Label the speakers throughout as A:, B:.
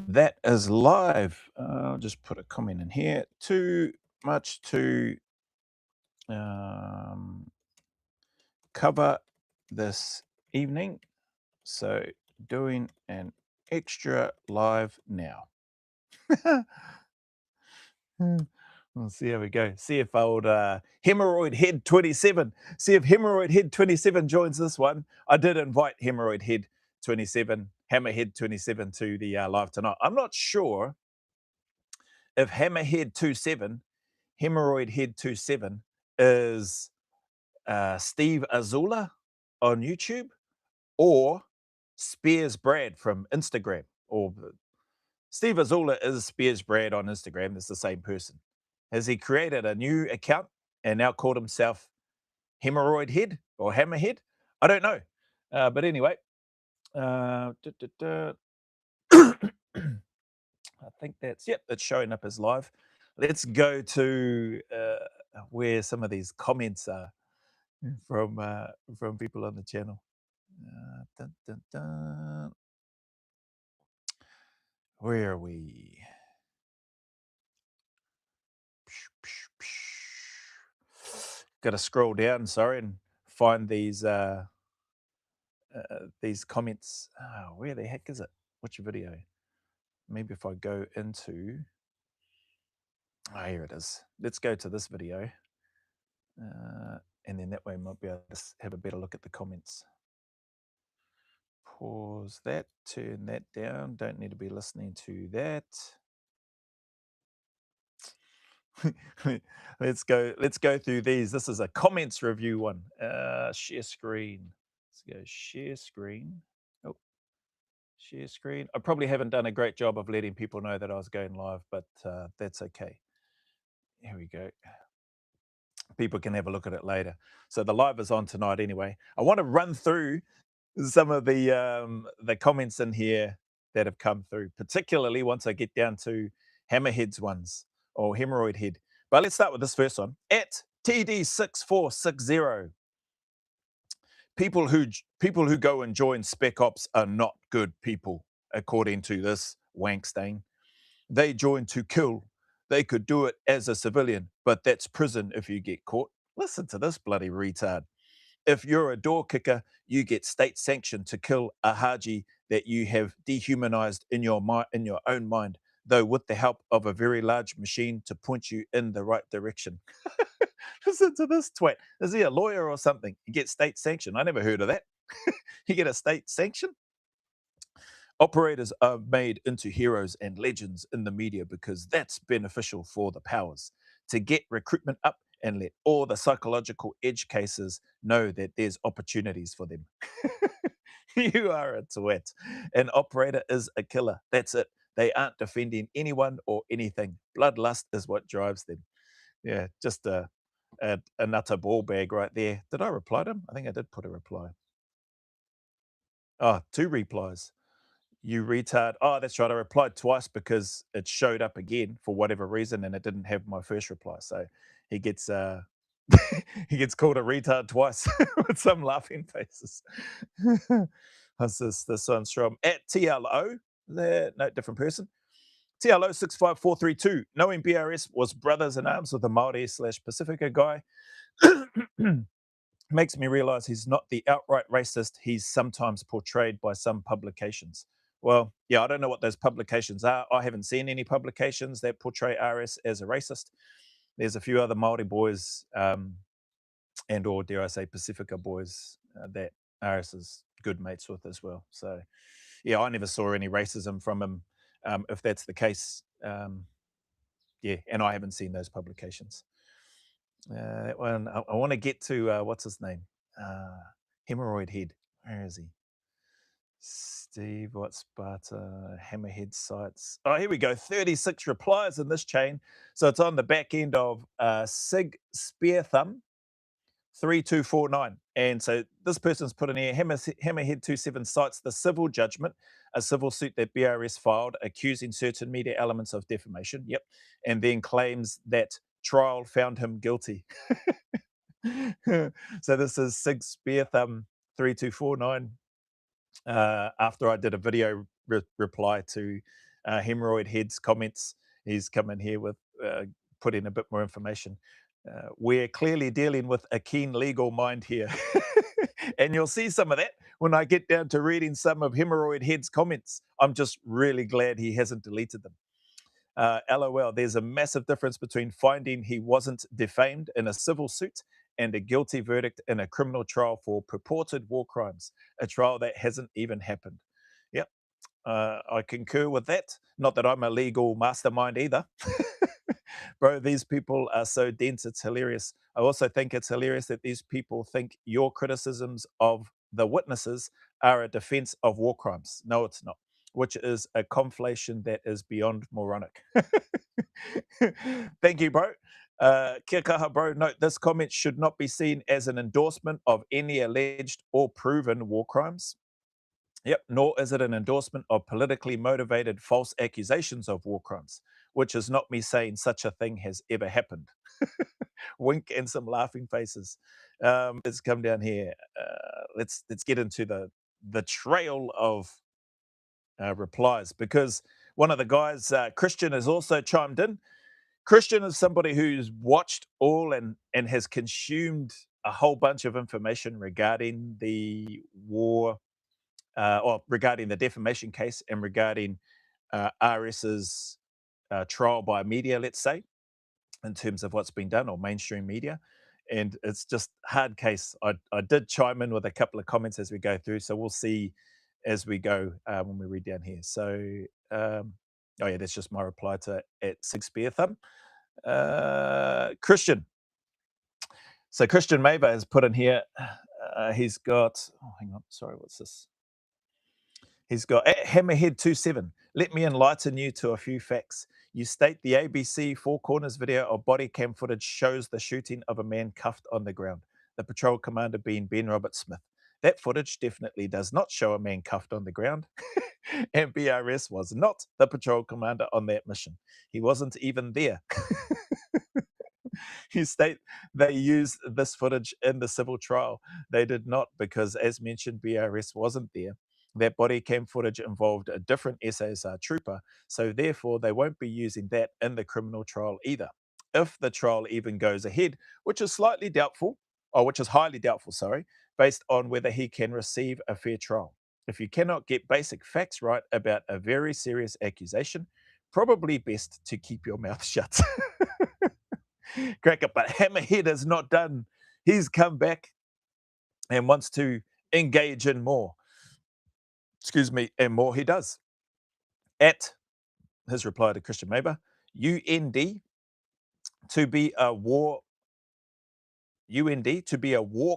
A: That is live. I'll just put a comment in here. Too much to cover this evening, so doing an extra live now. We'll see how we go. See if old Hemorrhoid Head 27. See if Hemorrhoid Head 27 joins this one. I did invite Hemorrhoid Head 27, Hammerhead 27 to the live tonight. I'm not sure if Hammerhead 27, Hemorrhoid Head 27 is Steve Azula on YouTube or Spears Brad from Instagram. Or Steve Azula is Spears Brad on Instagram. It's the same person. Has he created a new account and now called himself Hemorrhoid Head or Hammerhead? I don't know. But anyway, I think that's, yep, it's showing up as live. Let's go to where some of these comments are from people on the channel. Dun, dun, dun. Where are we? Got to scroll down, sorry, and find these comments. Oh, where the heck is it? Which video? Maybe if I go into... Oh, here it is. Let's go to this video. And then that way I might be able to have a better look at the comments. Pause that, turn that down. Don't need to be listening to that. Let's go through these. This is a comments review one. Share screen. Let's go share screen. Oh, share screen. I probably haven't done a great job of letting people know that I was going live, but that's okay. Here we go. People can have a look at it later. So the live is on tonight anyway. I want to run through some of the comments in here that have come through, particularly once I get down to Hammerhead's ones or Hemorrhoid Head. But let's start with this first one. At TD6460. People who go and join Spec Ops are not good people, according to this Wankstain. They join to kill. They could do it as a civilian, but that's prison if you get caught. Listen to this bloody retard. If you're a door kicker, you get state sanctioned to kill a Haji that you have dehumanized in your own mind, though with the help of a very large machine to point you in the right direction. Listen to this twat. Is he a lawyer or something? He gets state sanction. I never heard of that. You get a state sanction? Operators are made into heroes and legends in the media because that's beneficial for the powers to get recruitment up and let all the psychological edge cases know that there's opportunities for them. You are a twat. An operator is a killer. That's it. They aren't defending anyone or anything. Bloodlust is what drives them. Yeah, just a nutter ball bag right there. Did I reply to him? I think I did put a reply. Oh, 2 replies. You retard. Oh, that's right. I replied twice because it showed up again for whatever reason and it didn't have my first reply. So he gets he gets called a retard twice with some laughing faces. What's this? This one's from at TLO. There, no, different person. TLO 65432. Knowing BRS was brothers in arms with a Maori/Pacifica guy makes me realize he's not the outright racist he's sometimes portrayed by some publications. Well, yeah, I don't know what those publications are. I haven't seen any publications that portray RS as a racist. There's a few other Māori boys and or, dare I say, Pacifica boys that RS is good mates with as well. So, yeah, I never saw any racism from him. If that's the case, yeah, and I haven't seen those publications. That one, I want to get to, what's his name? Hemorrhoid Head. Where is he? Steve, what Sparta, Hammerhead sites. Oh, here we go. 36 replies in this chain. So it's on the back end of Sig Spear Thumb 3249. And so this person's put in here, Hammerhead 27 cites the civil judgment, a civil suit that BRS filed accusing certain media elements of defamation. Yep. And then claims that trial found him guilty. So this is Sig Spear Thumb 3249. After I did a video reply to Hemorrhoid Head's comments. He's come in here with put in a bit more information. We're clearly dealing with a keen legal mind here. And you'll see some of that when I get down to reading some of Hemorrhoid Head's comments. I'm just really glad he hasn't deleted them. LOL, there's a massive difference between finding he wasn't defamed in a civil suit and a guilty verdict in a criminal trial for purported war crimes, a trial that hasn't even happened. Yep, I concur with that. Not that I'm a legal mastermind either. Bro, these people are so dense, it's hilarious. I also think it's hilarious that these people think your criticisms of the witnesses are a defense of war crimes. No, it's not, which is a conflation that is beyond moronic. Thank you, bro. Kia kaha, bro. Note, this comment should not be seen as an endorsement of any alleged or proven war crimes. Yep, nor is it an endorsement of politically motivated false accusations of war crimes, which is not me saying such a thing has ever happened. Wink and some laughing faces. Let's come down here. Let's get into the trail of replies, because one of the guys, Christian, has also chimed in. Christian is somebody who's watched all and has consumed a whole bunch of information regarding the war, or regarding the defamation case, and regarding RS's trial by media, let's say, in terms of what's been done, or mainstream media. And it's just hard case. I did chime in with a couple of comments as we go through, so we'll see as we go when we read down here. So, oh yeah, that's just my reply to at Sig Spear Thumb. Christian. So Christian Maver has put in here. He's got. Oh, hang on. Sorry, what's this? He's got Hammerhead27. Let me enlighten you to a few facts. You state the ABC Four Corners video of body cam footage shows the shooting of a man cuffed on the ground, the patrol commander being Ben Robert Smith. That footage definitely does not show a man cuffed on the ground, and BRS was not the patrol commander on that mission. He wasn't even there. You state they used this footage in the civil trial. They did not, because, as mentioned, BRS wasn't there. That body cam footage involved a different SASR trooper, so therefore they won't be using that in the criminal trial either. If the trial even goes ahead, which is slightly doubtful, or which is highly doubtful, sorry, based on whether he can receive a fair trial. If you cannot get basic facts right about a very serious accusation, probably best to keep your mouth shut. Cracker, but Hammerhead is not done. He's come back and wants to engage in more. Excuse me, and more he does. At his reply to Christian Maber, UND to be a war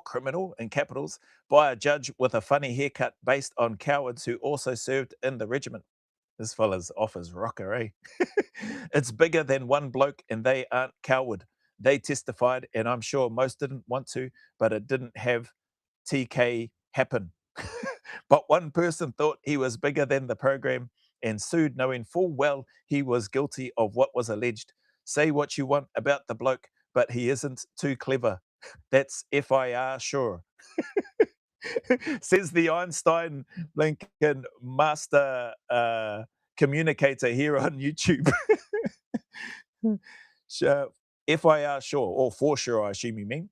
A: criminal in capitals by a judge with a funny haircut based on cowards who also served in the regiment. This fella's off his rocker, eh? It's bigger than one bloke, and they aren't coward. They testified, and I'm sure most didn't want to, but it didn't have TK happen. But one person thought he was bigger than the program and sued, knowing full well he was guilty of what was alleged. Say what you want about the bloke, but he isn't too clever. That's FIR sure. Says the Einstein Lincoln master communicator here on YouTube. FIR sure, or for sure, I assume you mean.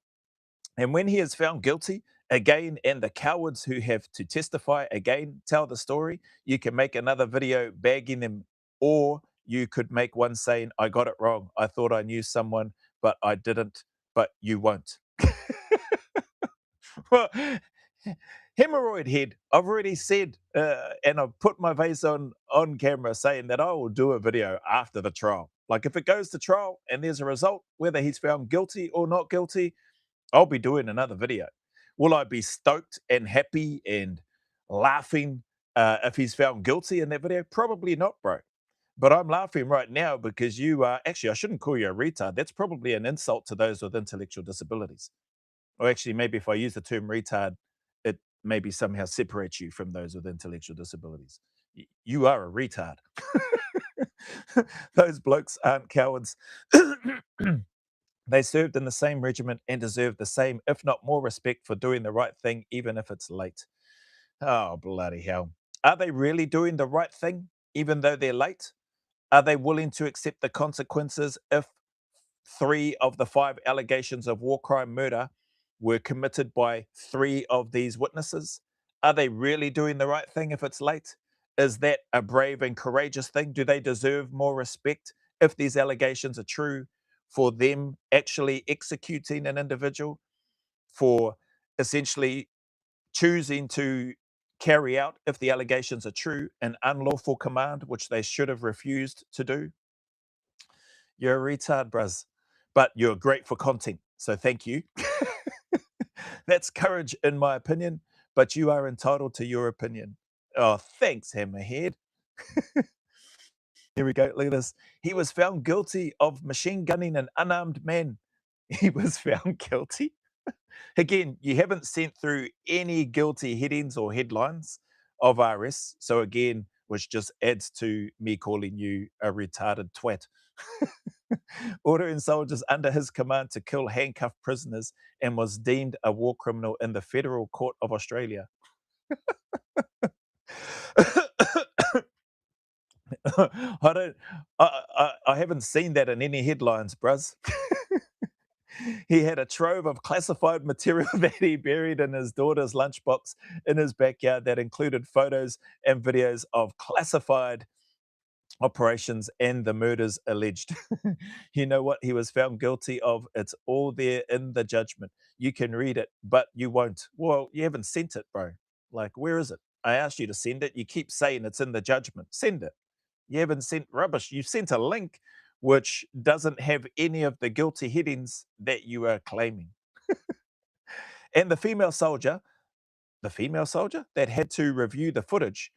A: And when he is found guilty, again, and the cowards who have to testify again tell the story, you can make another video bagging them, or you could make one saying, I got it wrong. I thought I knew someone, but I didn't, but you won't. Well, Hemorrhoid Head, I've already said, and I've put my face on camera saying that I will do a video after the trial. Like, if it goes to trial and there's a result, whether he's found guilty or not guilty, I'll be doing another video. Will I be stoked and happy and laughing if he's found guilty in that video? Probably not, bro. But I'm laughing right now because you are actually, I shouldn't call you a retard. That's probably an insult to those with intellectual disabilities. Or actually, maybe if I use the term retard, it maybe somehow separates you from those with intellectual disabilities. You are a retard. Those blokes aren't cowards. They served in the same regiment and deserve the same, if not more, respect for doing the right thing, even if it's late. Oh, bloody hell. Are they really doing the right thing? even though they're late? Are they willing to accept the consequences if 3 of the 5 allegations of war crime murder were committed by 3 of these witnesses? Are they really doing the right thing if it's late? Is that a brave and courageous thing? Do they deserve more respect if these allegations are true for them actually executing an individual, for essentially choosing to carry out, if the allegations are true, an unlawful command, which they should have refused to do? You're a retard, bruz, but you're great for content. So thank you. That's courage, in my opinion, but you are entitled to your opinion. Oh, thanks, Hammerhead. Here we go. Look at this. He was found guilty of machine gunning an unarmed man. He was found guilty. Again, you haven't sent through any guilty headings or headlines of RS. So again, which just adds to me calling you a retarded twat. Ordering soldiers under his command to kill handcuffed prisoners and was deemed a war criminal in the Federal Court of Australia. I haven't seen that in any headlines, bruz. He had a trove of classified material that he buried in his daughter's lunchbox in his backyard that included photos and videos of classified operations and the murders alleged. You know what he was found guilty of? It's all there in the judgment. You can read it, but you won't. Well, you haven't sent it, bro. Like, where is it? I asked you to send it. You keep saying it's in the judgment. Send it. You haven't sent rubbish. You've sent a link which doesn't have any of the guilty headings that you are claiming. And the female soldier that had to review the footage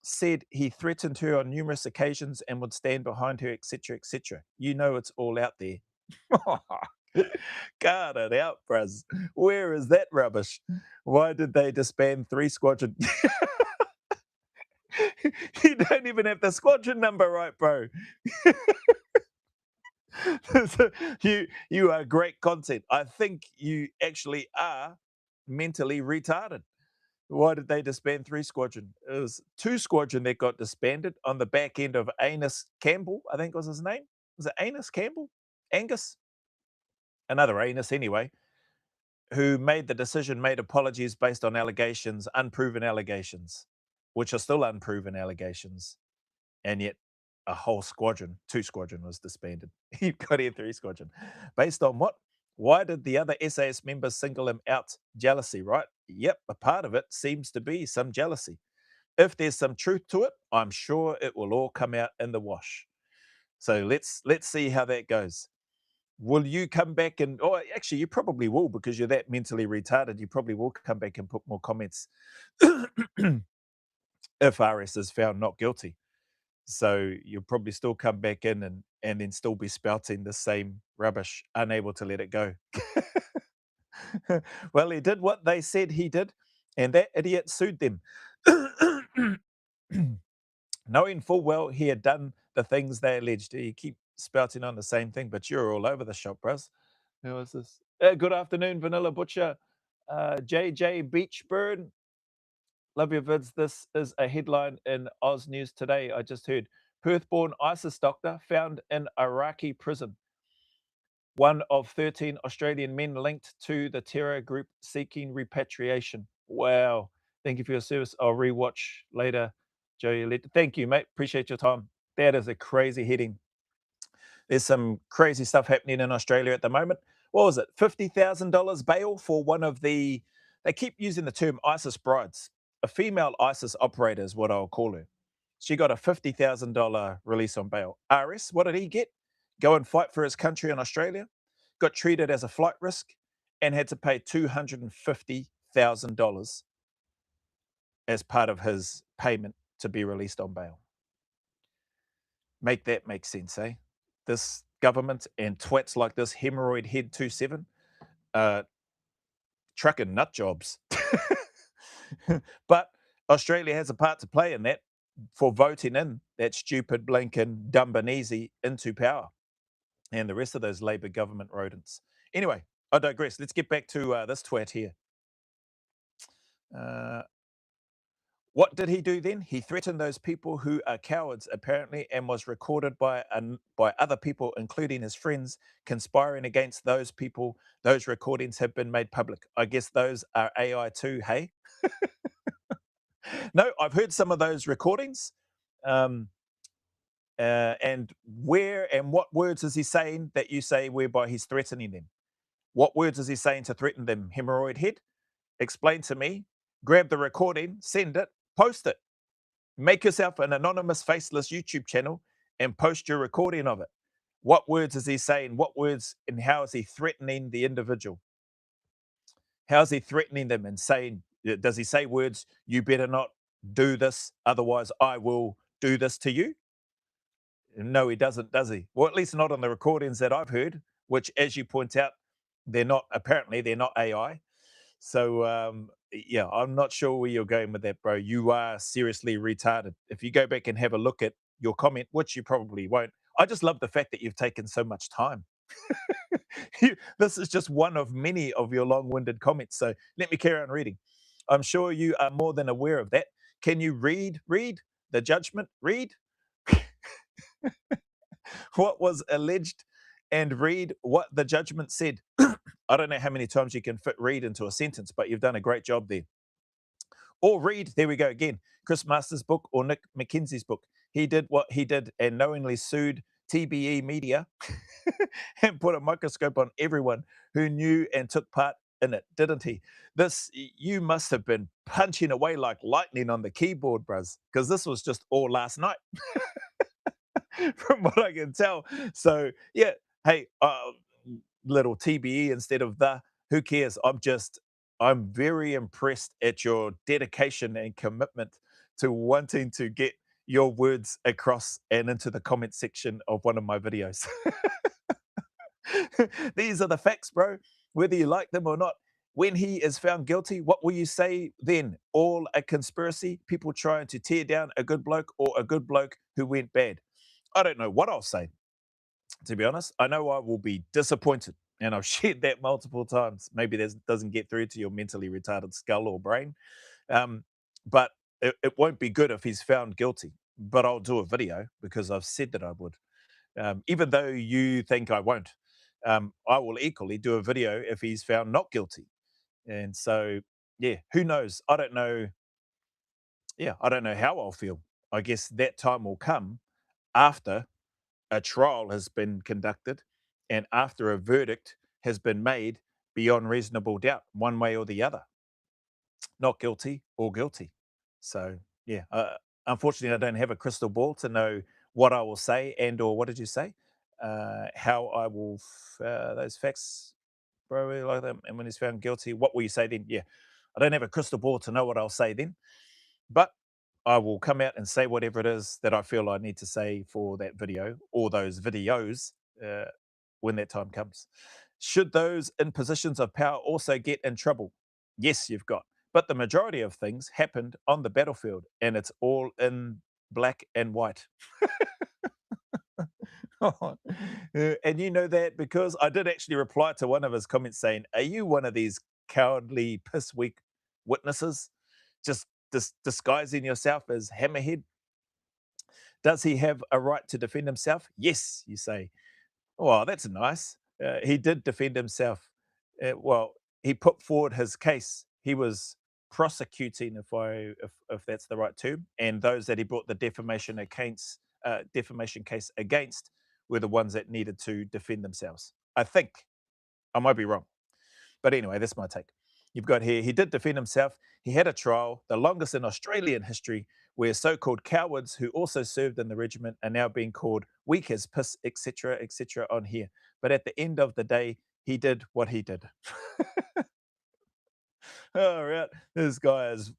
A: said he threatened her on numerous occasions and would stand behind her, etc., etc. You know it's all out there. Cut it out, bruz. Where is that rubbish? Why did they disband 3 squadron? You don't even have the squadron number right, bro. You are great content. I think you actually are mentally retarded. Why did they disband 3 squadron? It was 2 squadron that got disbanded on the back end of Anus Campbell, I think was his name. Was it Anus Campbell? Angus? Another Anus anyway, who made the decision, made apologies based on allegations, unproven allegations, which are still unproven allegations. And yet a whole squadron, 2 squadron was disbanded. He got here 3 squadron. Based on what? Why did the other SAS members single him out? Jealousy, right? Yep, a part of it seems to be some jealousy. If there's some truth to it, I'm sure it will all come out in the wash. So let's see how that goes. Will you come back and, oh, actually, you probably will because you're that mentally retarded. You probably will come back and put more comments if RS is found not guilty. So you'll probably still come back in and then still be spouting the same rubbish, unable to let it go. Well, he did what they said he did, and that idiot sued them. Knowing full well he had done the things they alleged. You keep spouting on the same thing, but you're all over the shop, bros. Who is this? Good afternoon, Vanilla Butcher. JJ Beachburn. Love your vids. This is a headline in Oz News today. I just heard Perth-born ISIS doctor found in Iraqi prison. One of 13 Australian men linked to the terror group seeking repatriation. Wow. Thank you for your service. I'll rewatch later, Joey. Thank you, mate. Appreciate your time. That is a crazy heading. There's some crazy stuff happening in Australia at the moment. What was it? $50,000 bail for one of the, they keep using the term ISIS brides. A female ISIS operator is what I'll call her. She got a $50,000 release on bail. RS, what did he get? Go and fight for his country in Australia, got treated as a flight risk, and had to pay $250,000 as part of his payment to be released on bail. Make that make sense, eh? This government and twats like this hemorrhoid head 27 trucking nut jobs. But Australia has a part to play in that for voting in that stupid blinking Dumbanese into power and the rest of those Labor government rodents. Anyway, I digress. Let's get back to this twat here. What did he do then? He threatened those people who are cowards, apparently, and was recorded by other people, including his friends, conspiring against those people. Those recordings have been made public. I guess those are AI too, hey? No, I've heard some of those recordings. Um, and where and what words is he saying that you say whereby he's threatening them? What words is he saying to threaten them? Hemorrhoid head? Explain to me. Grab the recording, send it, post it. Make yourself an anonymous, faceless YouTube channel and post your recording of it. What words is he saying? What words and how is he threatening the individual? How is he threatening them and saying, does he say words, you better not do this, otherwise I will do this to you? No, he doesn't, does he? Well, at least not on the recordings that I've heard, which, as you point out, they're not, apparently, they're not AI. So, yeah, I'm not sure where you're going with that, bro. You are seriously retarded. If you go back and have a look at your comment, which you probably won't, I just love the fact that you've taken so much time. This is just one of many of your long winded comments. So let me carry on reading. I'm sure you are more than aware of that. Can you read the judgment? Read what was alleged and read what the judgment said. I don't know how many times you can fit read into a sentence, but you've done a great job there. Or read, there we go again, Chris Masters' book or Nick McKenzie's book. He did what he did and knowingly sued TBE Media and put a microscope on everyone who knew and took part in it, didn't he? This, you must have been punching away like lightning on the keyboard, bros, because this was just all last night, from what I can tell. So, yeah, hey, little TBE instead of the, who cares? I'm very impressed at your dedication and commitment to wanting to get your words across and into the comment section of one of my videos. These are the facts, bro, whether you like them or not. When he is found guilty, what will you say then? All a conspiracy, people trying to tear down a good bloke or a good bloke who went bad? I don't know what I'll say, to be honest. I know I will be disappointed, and I've shared that multiple times. Maybe that doesn't get through to your mentally retarded skull or brain, but it won't be good if he's found guilty. But I'll do a video because I've said that I would, even though you think I won't. I will equally do a video if he's found not guilty. And so, yeah, who knows? I don't know. Yeah, I don't know how I'll feel. I guess that time will come after a trial has been conducted and after a verdict has been made beyond reasonable doubt, one way or the other, not guilty or guilty. So, yeah, unfortunately, I don't have a crystal ball to know what I will say and or what did you say? How I will, those facts, bro, really like them. And when he's found guilty, what will you say then? Yeah, I don't have a crystal ball to know what I'll say then, but I will come out and say whatever it is that I feel I need to say for that video or those videos uh, when that time comes. Should those in positions of power also get in trouble? Yes, you've got. But the majority of things happened on the battlefield and it's all in black and white. And you know that because I did actually reply to one of his comments saying, are you one of these cowardly, piss weak witnesses? Just disguising yourself as Hammerhead? Does he have a right to defend himself? Yes, you say. Well, that's nice. He did defend himself. Well, he put forward his case. He was prosecuting, if that's the right term, and those that he brought the defamation case against were the ones that needed to defend themselves. I think I might be wrong, but anyway, that's my take. You've got here, he did defend himself. He had a trial, the longest in Australian history, where so called cowards who also served in the regiment are now being called weak as piss, etc., on here. But at the end of the day, he did what he did. All right. This guy is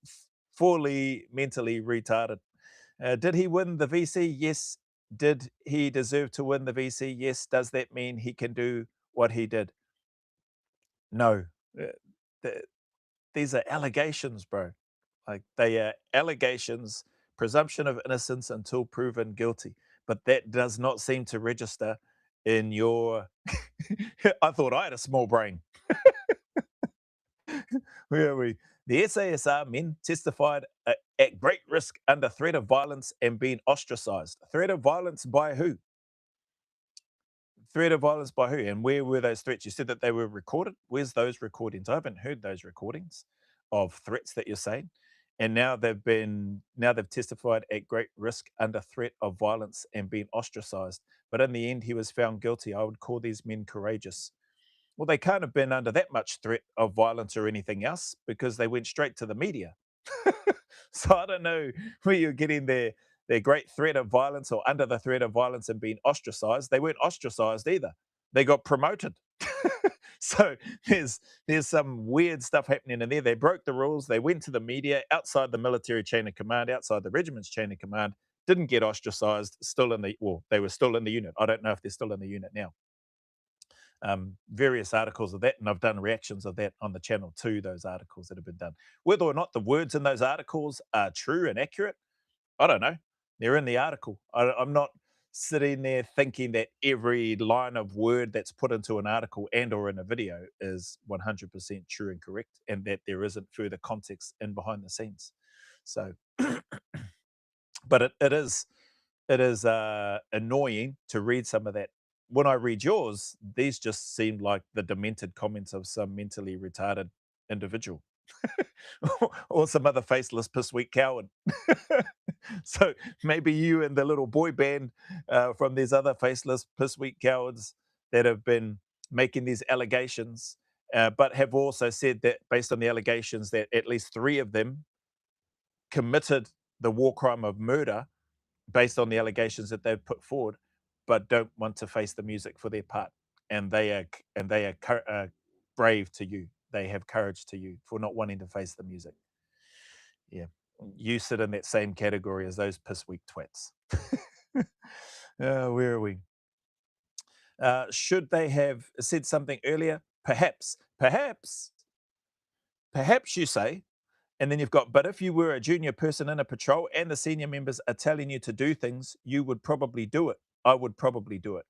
A: fully mentally retarded. Did he win the VC? Yes. Did he deserve to win the VC? Yes. Does that mean he can do what he did? No. Uh, th- these are allegations, bro. Like they are allegations, presumption of innocence until proven guilty. But that does not seem to register in your. I thought I had a small brain. Where are we? The SASR men testified at great risk under threat of violence and being ostracized. Threat of violence by who? Threat of violence by who? And where were those threats? You said that they were recorded. Where's those recordings? I haven't heard those recordings of threats that you're saying. And now they've testified at great risk under threat of violence and being ostracized. But in the end, he was found guilty. I would call these men courageous. Well, they can't have been under that much threat of violence or anything else because they went straight to the media. So I don't know where you're getting their great threat of violence or under the threat of violence and being ostracized. They weren't ostracized either. They got promoted. So there's some weird stuff happening in there. They broke the rules. They went to the media outside the military chain of command, outside the regiment's chain of command. Didn't get ostracized. They were still in the unit. I don't know if they're still in the unit now. Various articles of that, and I've done reactions of that on the channel to those articles that have been done. Whether or not the words in those articles are true and accurate, I don't know. They're in the article. I'm not sitting there thinking that every line of word that's put into an article and or in a video is 100% true and correct, and that there isn't further context in behind the scenes. So, but it is annoying to read some of that. When I read yours, these just seem like the demented comments of some mentally retarded individual or some other faceless piss weak coward. So maybe you and the little boy band from these other faceless piss weak cowards that have been making these allegations, but have also said that based on the allegations that at least 3 of them committed the war crime of murder based on the allegations that they've put forward, but don't want to face the music for their part. And they are brave to you. They have courage to you for not wanting to face the music. Yeah, you sit in that same category as those piss weak twats. Where are we? Should they have said something earlier? Perhaps, perhaps you say. And then you've got, but if you were a junior person in a patrol and the senior members are telling you to do things, you would probably do it. I would probably do it.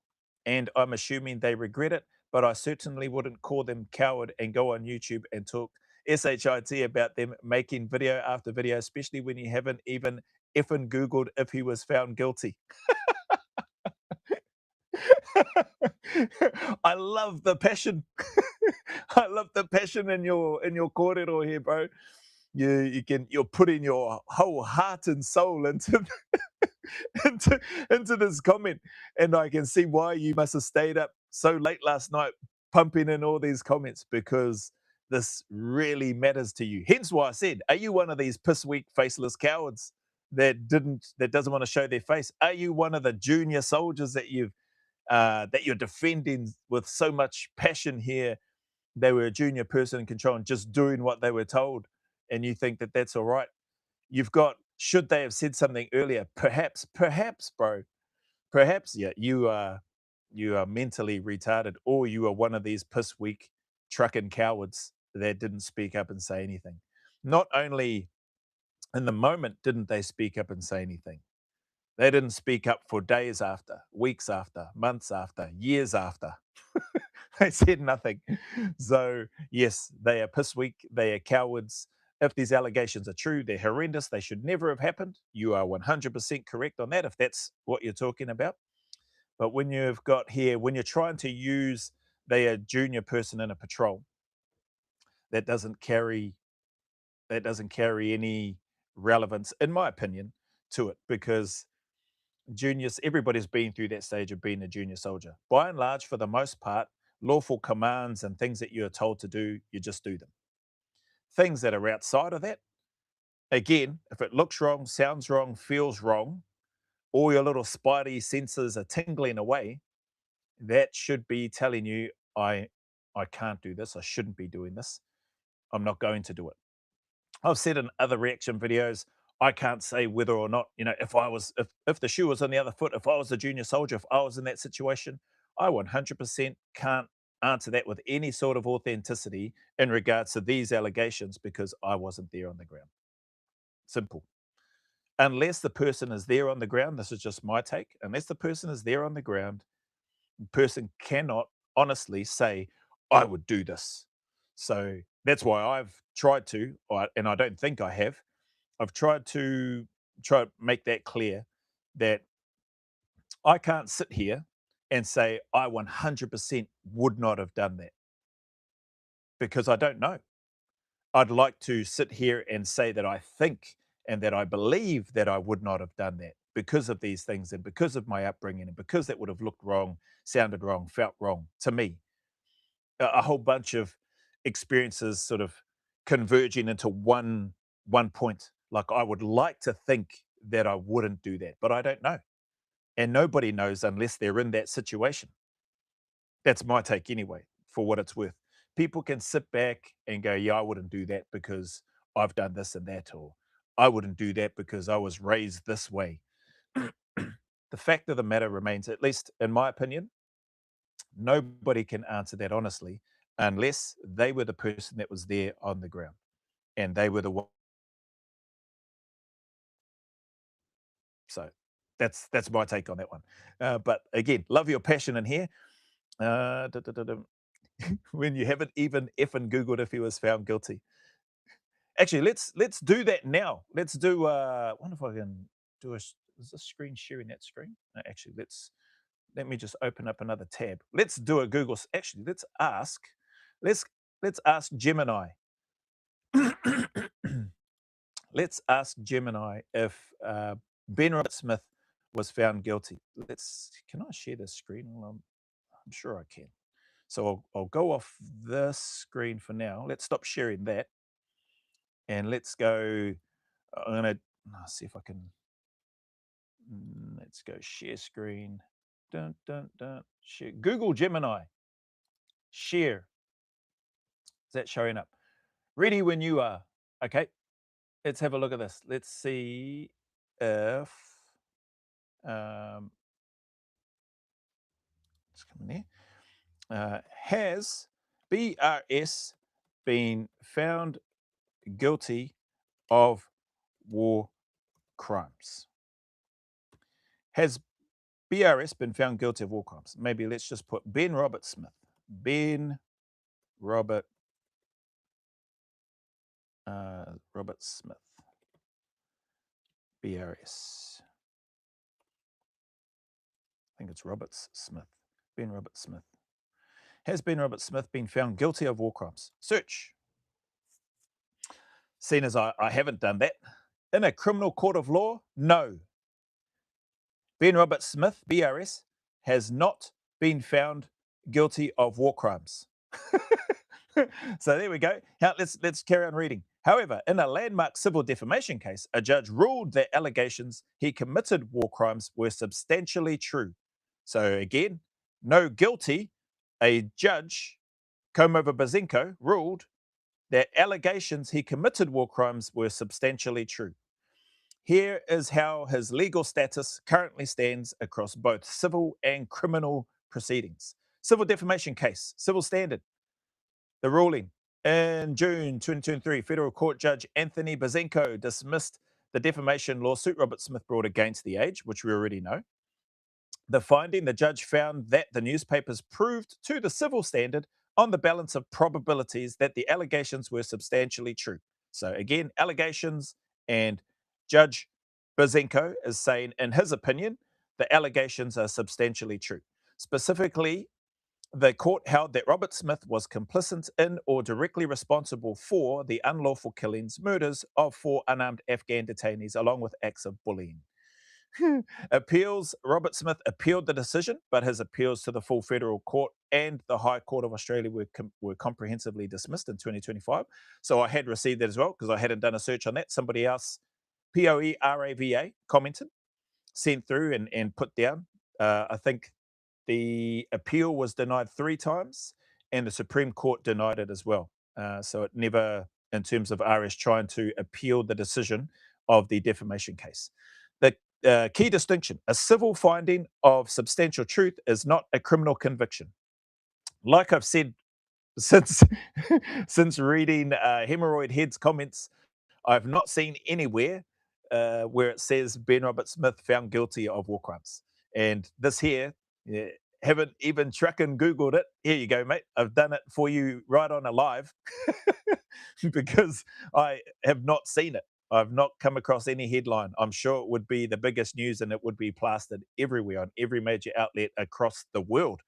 A: And I'm assuming they regret it, but I certainly wouldn't call them coward and go on YouTube and talk SHIT about them making video after video, especially when you haven't even effing Googled if he was found guilty. I love the passion. I love the passion in your corridor here, bro. You're putting your whole heart and soul into into this comment, and I can see why you must have stayed up so late last night pumping in all these comments because this really matters to you. Hence why I said, are you one of these piss weak faceless cowards that doesn't want to show their face? Are you one of the junior soldiers that you're defending with so much passion here? They were a junior person in control and just doing what they were told, and you think that that's all right. You've got, should they have said something earlier? Perhaps, bro. Perhaps, yeah, you are mentally retarded, or you are one of these piss weak trucking cowards that didn't speak up and say anything. Not only in the moment didn't they speak up and say anything, they didn't speak up for days after, weeks after, months after, years after. They said nothing. So, yes, they are piss weak. They are cowards. If these allegations are true, they're horrendous. They should never have happened. You are 100% correct on that, if that's what you're talking about. But when you've got here, when you're trying to use they are junior person in a patrol, that doesn't carry any relevance, in my opinion, to it because juniors, everybody's been through that stage of being a junior soldier. By and large, for the most part, lawful commands and things that you're told to do, you just do them. Things that are outside of that, again, if it looks wrong, sounds wrong, feels wrong, all your little spidey senses are tingling away, that should be telling you, I can't do this. I shouldn't be doing this. I'm not going to do it. I've said in other reaction videos, I can't say whether or not, if the shoe was on the other foot, if I was a junior soldier, if I was in that situation, I 100% can't answer that with any sort of authenticity in regards to these allegations because I wasn't there on the ground. Simple. Unless the person is there on the ground, this is just my take, unless the person is there on the ground, the person cannot honestly say, I would do this. So That's why I've tried to, and I don't think I have. I've tried to make that clear that I can't sit here and say I 100% would not have done that because I don't know. I'd like to sit here and say that I think and that I believe that I would not have done that because of these things and because of my upbringing and because that would have looked wrong, sounded wrong, felt wrong to me. A whole bunch of experiences sort of converging into one point. Like I would like to think that I wouldn't do that, but I don't know. And nobody knows unless they're in that situation. That's my take anyway, for what it's worth. People can sit back and go, yeah, I wouldn't do that because I've done this and that, or I wouldn't do that because I was raised this way. The fact of the matter remains, at least in my opinion, nobody can answer that honestly unless they were the person that was there on the ground and they were the one. So that's my take on that one. But again, love your passion in here. Da, da, da, da. When you haven't even effing Googled if he was found guilty. Actually, let's do that now. Let's do. I wonder if I can do a. Is this screen sharing that screen? No, actually, let me just open up another tab. Let's do a Google. Actually, Let's let's ask Gemini. Let's ask Gemini if Ben Robert Smith was found guilty. Let's. Can I share this screen? Well, I'm sure I can. So I'll go off this screen for now. Let's stop sharing that. And let's go. I'm going to see if I can. Let's go share screen. Dun, dun, dun, share. Google Gemini. Share. Is that showing up? Ready when you are. Okay. Let's have a look at this. Let's see if. It's coming there. Has BRS been found guilty of war crimes? Has BRS been found guilty of war crimes? Maybe let's just put Ben Robert Smith. Ben Robert Robert Smith. BRS. I think it's Roberts Smith. Ben Robert Smith. Has Ben Robert Smith been found guilty of war crimes? Search. Seeing as I haven't done that. In a criminal court of law, no. Ben Robert Smith, BRS, has not been found guilty of war crimes. So there we go. Now let's carry on reading. However, in a landmark civil defamation case, a judge ruled that allegations he committed war crimes were substantially true. So again, no guilty. A judge, Komova Bazenko, ruled that allegations he committed war crimes were substantially true. Here is how his legal status currently stands across both civil and criminal proceedings. Civil defamation case, civil standard. The ruling. In June 2023, Federal Court Judge Anthony Bazenko dismissed the defamation lawsuit Robert Smith brought against The Age, which we already know. The finding, the judge found that the newspapers proved to the civil standard on the balance of probabilities that the allegations were substantially true. So again, allegations, and Judge Bazenko is saying, in his opinion, the allegations are substantially true. Specifically, the court held that Robert Smith was complicit in or directly responsible for the unlawful killings, murders of 4 unarmed Afghan detainees, along with acts of bullying. Appeals. Robert Smith appealed the decision, but his appeals to the full federal court and the High Court of Australia were comprehensively dismissed in 2025. So I had received that as well because I hadn't done a search on that. Somebody else, POERAVA, commented, sent through and put down. I think the appeal was denied 3 times and the Supreme Court denied it as well. So it never, in terms of RS trying to appeal the decision of the defamation case. The key distinction: a civil finding of substantial truth is not a criminal conviction. Like I've said since since reading Hemorrhoid Head's comments, I've not seen anywhere where it says Ben Robert Smith found guilty of war crimes. And this here, haven't even track and Googled it. Here you go, mate. I've done it for you right on a live because I have not seen it. I've not come across any headline. I'm sure it would be the biggest news and it would be plastered everywhere on every major outlet across the world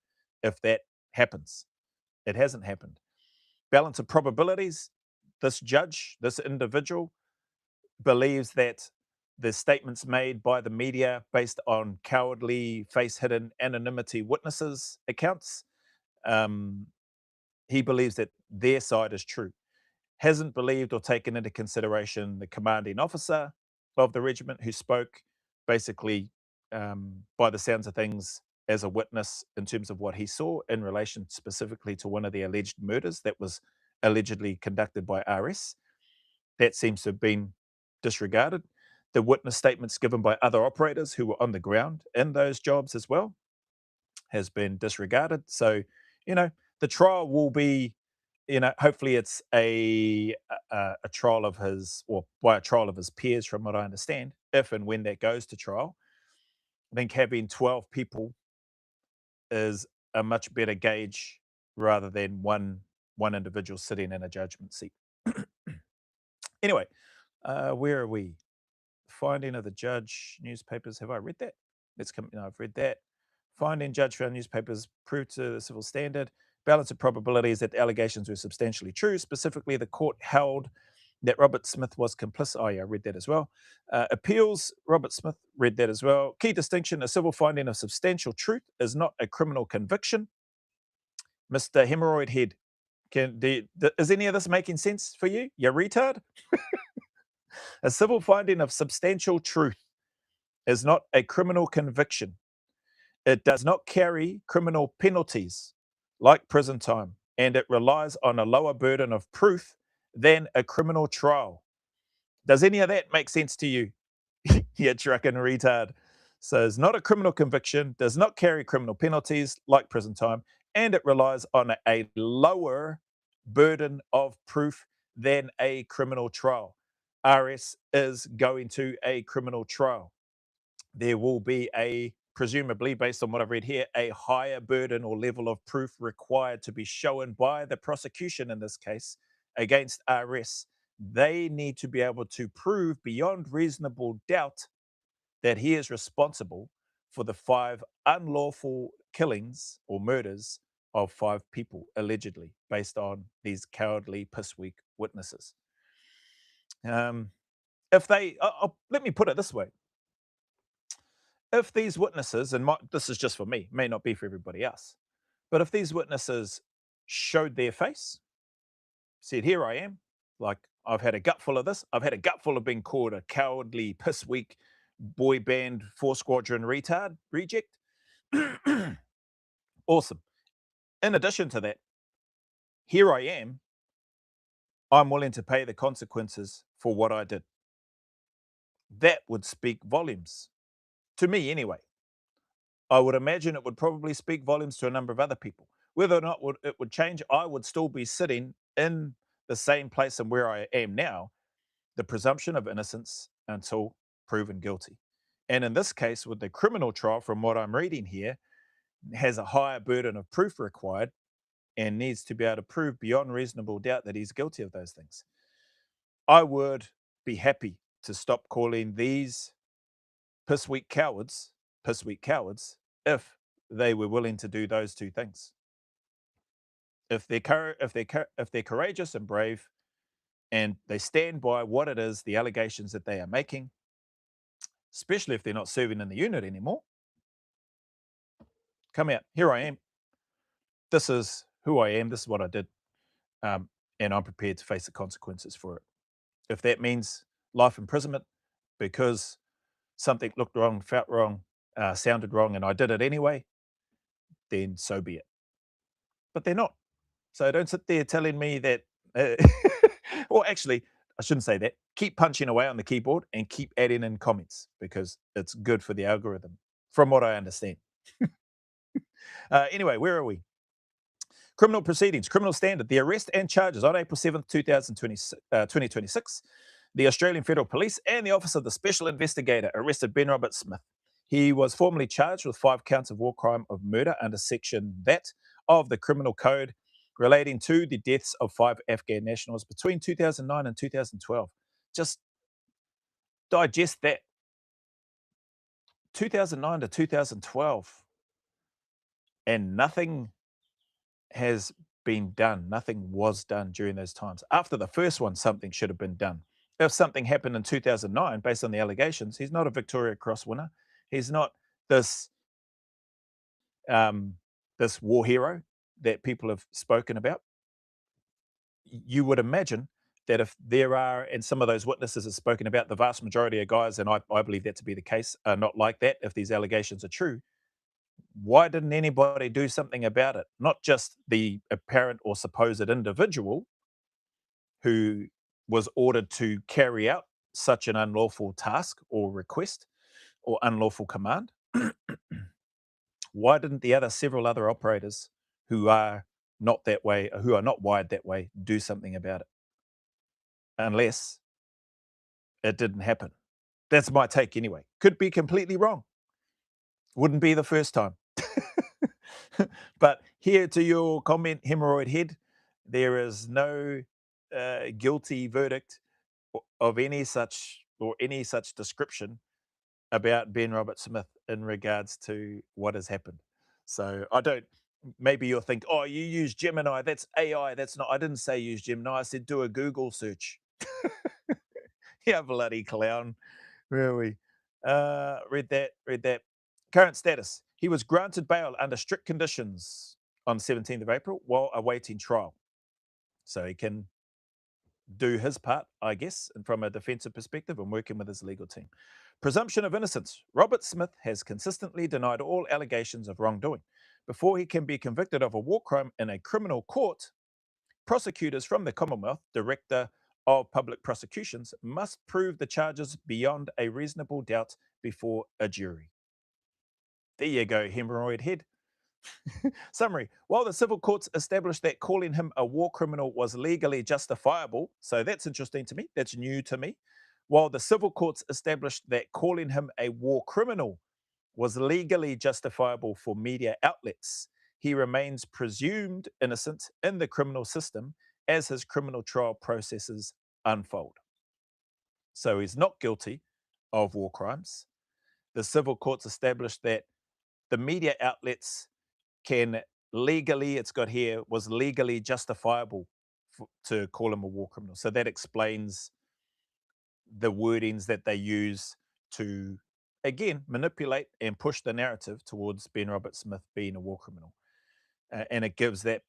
A: if that happens. It hasn't happened. Balance of probabilities. This judge, this individual, believes that the statements made by the media based on cowardly, face hidden anonymity witnesses' accounts, um, he believes that their side is true. Hasn't believed or taken into consideration the commanding officer of the regiment who spoke, basically, by the sounds of things, as a witness in terms of what he saw in relation specifically to one of the alleged murders that was allegedly conducted by RS. That seems to have been disregarded. The witness statements given by other operators who were on the ground in those jobs as well has been disregarded. So, you know, the trial will be, hopefully it's a trial of his, or by a trial of his peers, from what I understand, if and when that goes to trial. I think having 12 people is a much better gauge rather than one individual sitting in a judgment seat. Anyway, where are we? Finding of the judge, newspapers. Have I read that? Let's come. No, I've read that. Finding judge found newspapers proved to the civil standard. Balance of probabilities that the allegations were substantially true. Specifically, the court held that Robert Smith was complicit. Oh, yeah, I read that as well. Appeals, Robert Smith, read that as well. Key distinction: a civil finding of substantial truth is not a criminal conviction. Mr. Hemorrhoid Head, is any of this making sense for you? You retard? A civil finding of substantial truth is not a criminal conviction. It does not carry criminal penalties like prison time, and it relies on a lower burden of proof than a criminal trial. Does any of that make sense to you? You trucking retard. So it's not a criminal conviction, does not carry criminal penalties like prison time, and it relies on a lower burden of proof than a criminal trial. RS is going to a criminal trial. There will be presumably, based on what I've read here, a higher burden or level of proof required to be shown by the prosecution in this case against RS. They need to be able to prove beyond reasonable doubt that he is responsible for the 5 unlawful killings or murders of 5 people, allegedly, based on these cowardly, piss-weak witnesses. Let me put it this way. If these witnesses, and this is just for me, may not be for everybody else, but if these witnesses showed their face, said, here I am, like, I've had a gutful of this, I've had a gutful of being called a cowardly, piss-weak, boy band, 4-squadron retard, reject. Awesome. In addition to that, here I am, I'm willing to pay the consequences for what I did. That would speak volumes. To me, anyway. I would imagine it would probably speak volumes to a number of other people. Whether or not it would change, I would still be sitting in the same place and where I am now, the presumption of innocence until proven guilty. And in this case, with the criminal trial, from what I'm reading here, has a higher burden of proof required and needs to be able to prove beyond reasonable doubt that he's guilty of those things. I would be happy to stop calling these piss-weak cowards if they were willing to do those 2 things. If they're courageous and brave, and they stand by what it is, the allegations that they are making, especially if they're not serving in the unit anymore, come out. Here I am. This is who I am. This is what I did, and I'm prepared to face the consequences for it. If that means life imprisonment because something looked wrong, felt wrong, sounded wrong, and I did it anyway, then so be it. But they're not. So don't sit there telling me that. Well, actually, I shouldn't say that. Keep punching away on the keyboard and keep adding in comments because it's good for the algorithm, from what I understand. Anyway, where are we? Criminal proceedings, criminal standard. The arrest and charges on April 7th, 2026. The Australian Federal Police and the Office of the Special Investigator arrested Ben Robert Smith. He was formally charged with 5 counts of war crime of murder under Section that of the Criminal Code relating to the deaths of 5 Afghan nationals between 2009 and 2012. Just digest that. 2009 to 2012. And nothing has been done. Nothing was done during those times. After the first one, something should have been done. If something happened in 2009, based on the allegations, he's not a Victoria Cross winner. He's not this this war hero that people have spoken about. You would imagine that if there are, and some of those witnesses have spoken about, the vast majority of guys, and I believe that to be the case, are not like that if these allegations are true. Why didn't anybody do something about it? Not just the apparent or supposed individual who was ordered to carry out such an unlawful task or request or unlawful command. Why didn't the several other operators who are not that way, who are not wired that way, do something about it? Unless it didn't happen. That's my take anyway. Could be completely wrong. Wouldn't be the first time. But here to your comment, Hemorrhoid Head, there is no guilty verdict of any such description about Ben Roberts-Smith in regards to what has happened. So I don't. Maybe you'll think, oh, you use Gemini. That's AI. That's not. I didn't say use Gemini. I said do a Google search. Yeah, bloody clown. Where are we? Read that. Current status. He was granted bail under strict conditions on 17th of April while awaiting trial. So he can do his part, I guess, and from a defensive perspective and working with his legal team. Presumption of innocence. Roberts-Smith has consistently denied all allegations of wrongdoing. Before he can be convicted of a war crime in a criminal court, prosecutors from the Commonwealth, Director of Public Prosecutions, must prove the charges beyond a reasonable doubt before a jury. There you go, Hemorrhoid Head. Summary. While the civil courts established that calling him a war criminal was legally justifiable, so that's interesting to me, that's new to me. While the civil courts established that calling him a war criminal was legally justifiable for media outlets, he remains presumed innocent in the criminal system as his criminal trial processes unfold. So he's not guilty of war crimes. The civil courts established that the media outlets can legally, it's got here, was legally justifiable to call him a war criminal. So that explains the wordings that they use to, again, manipulate and push the narrative towards Ben Roberts-Smith being a war criminal. And it gives that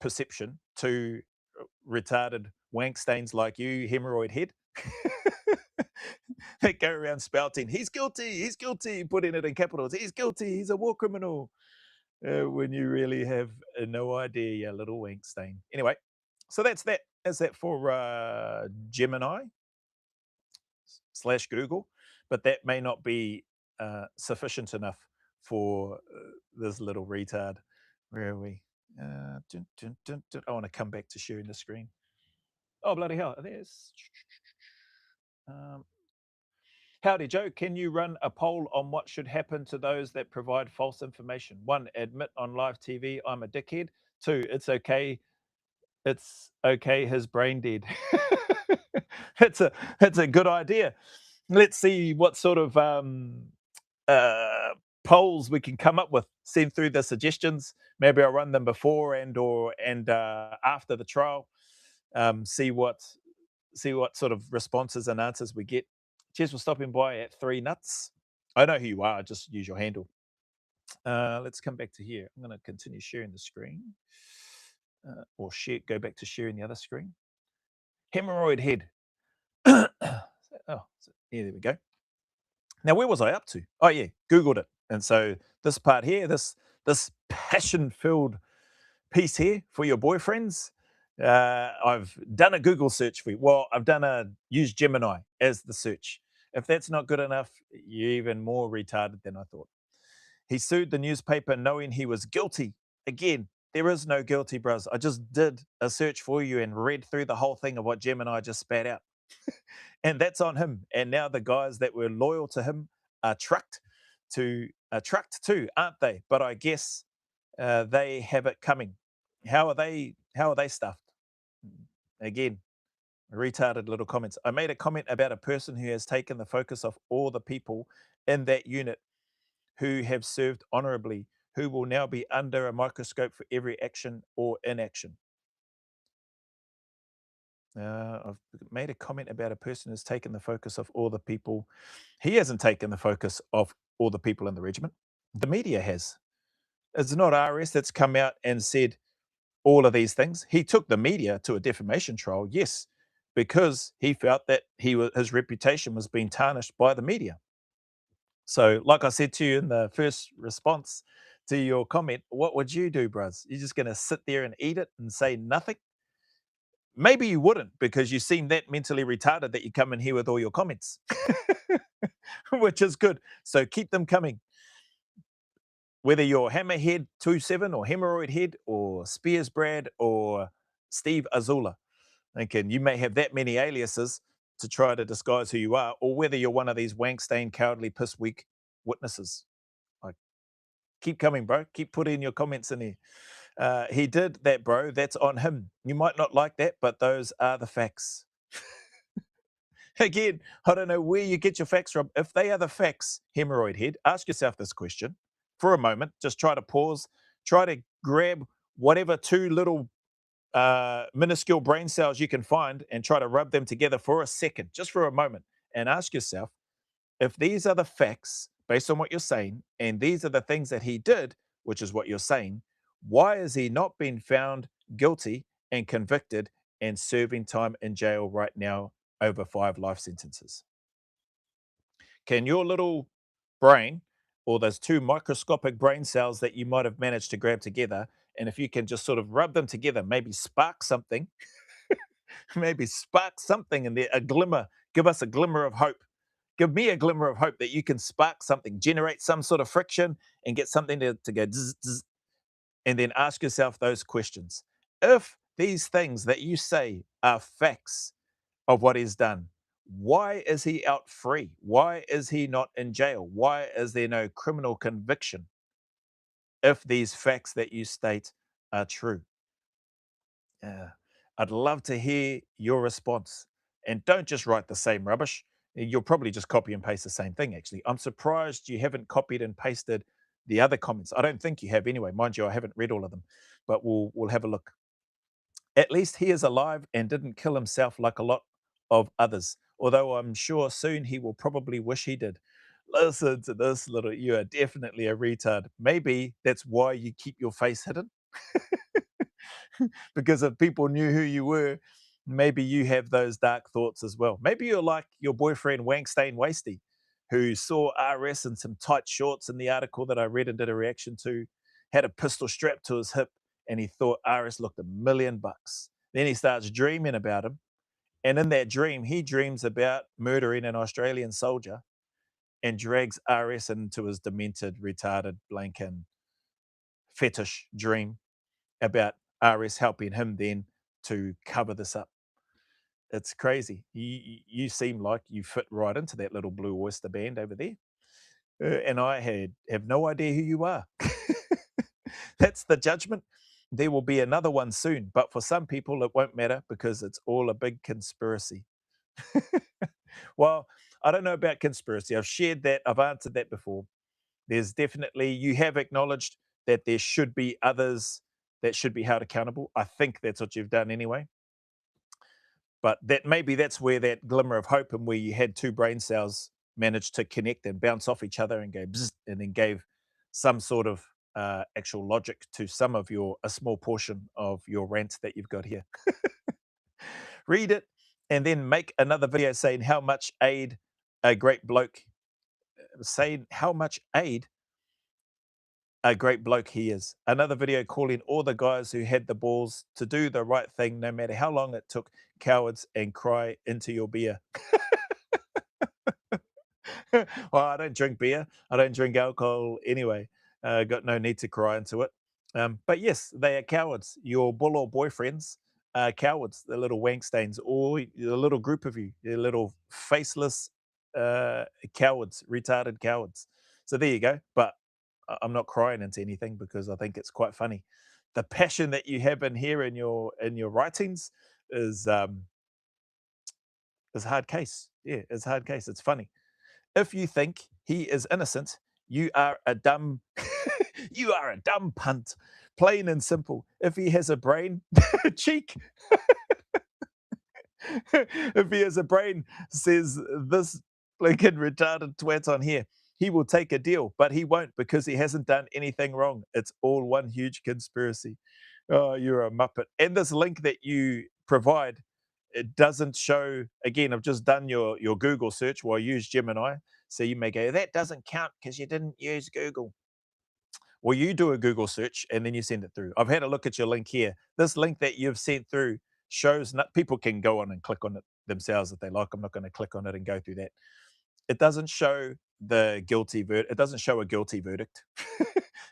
A: perception to retarded wankstains like you, Hemorrhoid Head, that go around spouting, he's guilty, putting it in capitals, he's guilty, he's a war criminal. When you really have no idea, you little wankstain. Anyway, so that's that. That's that for Gemini / Google, but that may not be sufficient enough for this little retard. Where are we? I want to come back to sharing the screen. Oh, bloody hell. There's... Howdy, Joe. Can you run a poll on what should happen to those that provide false information? 1, admit on live TV I'm a dickhead. 2, it's okay. It's okay. His brain dead. It's a good idea. Let's see what sort of polls we can come up with. Send through the suggestions. Maybe I'll run them before and after the trial. See what sort of responses and answers we get. Cheers for stopping by at 3 Nuts. I know who you are. Just use your handle. Let's come back to here. I'm going to continue sharing the screen. Or go back to sharing the other screen. Hemorrhoid Head. Oh, yeah, there we go. Now, where was I up to? Oh, yeah, Googled it. And so this part here, this passion-filled piece here for your boyfriends, I've done a Google search for you. Well, I've used Gemini as the search. If that's not good enough, you're even more retarded than I thought. He sued the newspaper knowing he was guilty. Again, there is no guilty, bros. I just did a search for you and read through the whole thing of what Gemini just spat out. And that's on him. And now the guys that were loyal to him are trucked. to trucked too, aren't they? But I guess they have it coming. How are they? How are they stuffed? Again, retarded little comments. I made a comment about a person who has taken the focus of all the people in that unit who have served honorably, who will now be under a microscope for every action or inaction. I've made a comment about a person who's taken the focus of all the people. He hasn't taken the focus of all the people in the regiment. The media has. It's not RS that's come out and said all of these things. He took the media to a defamation trial, yes, because he felt that his reputation was being tarnished by the media. So, like I said to you in the first response to your comment, what would you do, Bruz? You're just going to sit there and eat it and say nothing? Maybe you wouldn't because you seem that mentally retarded that you come in here with all your comments, which is good. So keep them coming. Whether you're Hammerhead27 or Hemorrhoid Head or Spears Brad or Steve Azula, thinking you may have that many aliases to try to disguise who you are, or whether you're one of these wank stained, cowardly, piss weak witnesses. Like, keep coming, bro. Keep putting your comments in here. He did that, bro. That's on him. You might not like that, but those are the facts. Again, I don't know where you get your facts from. If they are the facts, Hemorrhoid Head, ask yourself this question for a moment. Just try to pause, try to grab whatever two little minuscule brain cells you can find and try to rub them together for a second, just for a moment, and ask yourself if these are the facts based on what you're saying, and these are the things that he did, which is what you're saying, why has he not been found guilty and convicted and serving time in jail right now over 5 life sentences? Can your little brain, or those two microscopic brain cells that you might have managed to grab together, and if you can just sort of rub them together, maybe spark something, maybe spark something in there, a glimmer, give us a glimmer of hope. Give me a glimmer of hope that you can spark something, generate some sort of friction, and get something to go zzz, zzz, and then ask yourself those questions. If these things that you say are facts of what he's done, why is he out free? Why is he not in jail? Why is there no criminal conviction if these facts that you state are true? I'd love to hear your response. And don't just write the same rubbish. You'll probably just copy and paste the same thing, actually. I'm surprised you haven't copied and pasted the other comments. I don't think you have anyway. Mind you, I haven't read all of them, but we'll have a look. At least he is alive and didn't kill himself like a lot of others, although I'm sure soon he will probably wish he did. Listen to this little, you are definitely a retard. Maybe that's why you keep your face hidden. Because if people knew who you were, maybe you have those dark thoughts as well. Maybe you're like your boyfriend Wankstein Wasty, who saw RS in some tight shorts in the article that I read and did a reaction to, had a pistol strapped to his hip, and he thought RS looked $1,000,000. Then he starts dreaming about him. And in that dream, he dreams about murdering an Australian soldier and drags RS into his demented, retarded, blanking fetish dream about RS helping him then to cover this up. It's crazy. You seem like you fit right into that little Blue Oyster band over there. And I have no idea who you are. That's the judgment. There will be another one soon, but for some people it won't matter because it's all a big conspiracy. Well, I don't know about conspiracy. I've shared that. I've answered that before. There's definitely, you have acknowledged that there should be others that should be held accountable. I think that's what you've done anyway. But that maybe that's where that glimmer of hope and where you had two brain cells managed to connect and bounce off each other and go bzz, and then gave some sort of actual logic to some of a small portion of your rant that you've got here. Read it and then make another video saying how much aid a great bloke, saying how much aid a great bloke he is. Another video calling all the guys who had the balls to do the right thing, no matter how long it took, cowards, and cry into your beer. Well, I don't drink beer. I don't drink alcohol anyway. Got no need to cry into it. But yes, they are cowards. Your bull or boyfriends are cowards, the little wankstains, or the little group of you, the little faceless cowards, retarded cowards. So there you go. But I'm not crying into anything because I think it's quite funny. The passion that you have in here in your writings is hard case. Yeah, it's hard case. It's funny. If you think he is innocent, you are a dumb you are a dumb punt. Plain and simple. If he has a brain, cheek. If he has a brain, says this blinking retarded twat on here, he will take a deal, but he won't because he hasn't done anything wrong. It's all one huge conspiracy. Oh, you're a muppet. And this link that you provide, it doesn't show. Again, I've just done your Google search while I use Gemini. So you may go, that doesn't count because you didn't use Google. Well, you do a Google search and then you send it through. I've had a look at your link here. This link that you've sent through shows people can go on and click on it themselves if they like. I'm not going to click on it and go through that. It doesn't show the guilty verdict. It doesn't show a guilty verdict.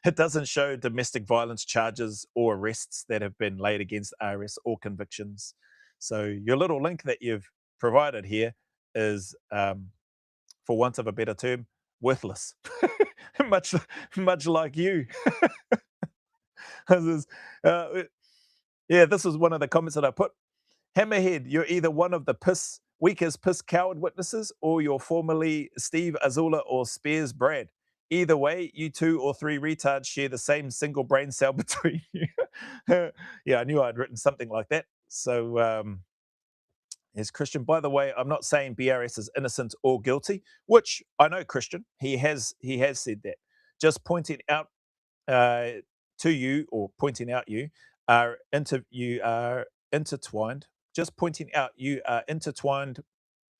A: It doesn't show domestic violence charges or arrests that have been laid against IRS or convictions. So your little link that you've provided here is, for want of a better term, worthless. much, much like you. This is, yeah, this was one of the comments that I put. Hammerhead, you're either one of the weak as piss coward witnesses, or you're formerly Steve Azula or Spears Brad. Either way, you 2 or 3 retards share the same single brain cell between you. Yeah, I knew I'd written something like that. So, is Christian. By the way, I'm not saying BRS is innocent or guilty, which I know Christian. He has said that. Just pointing out to you, or pointing out you are intertwined. Just pointing out you are intertwined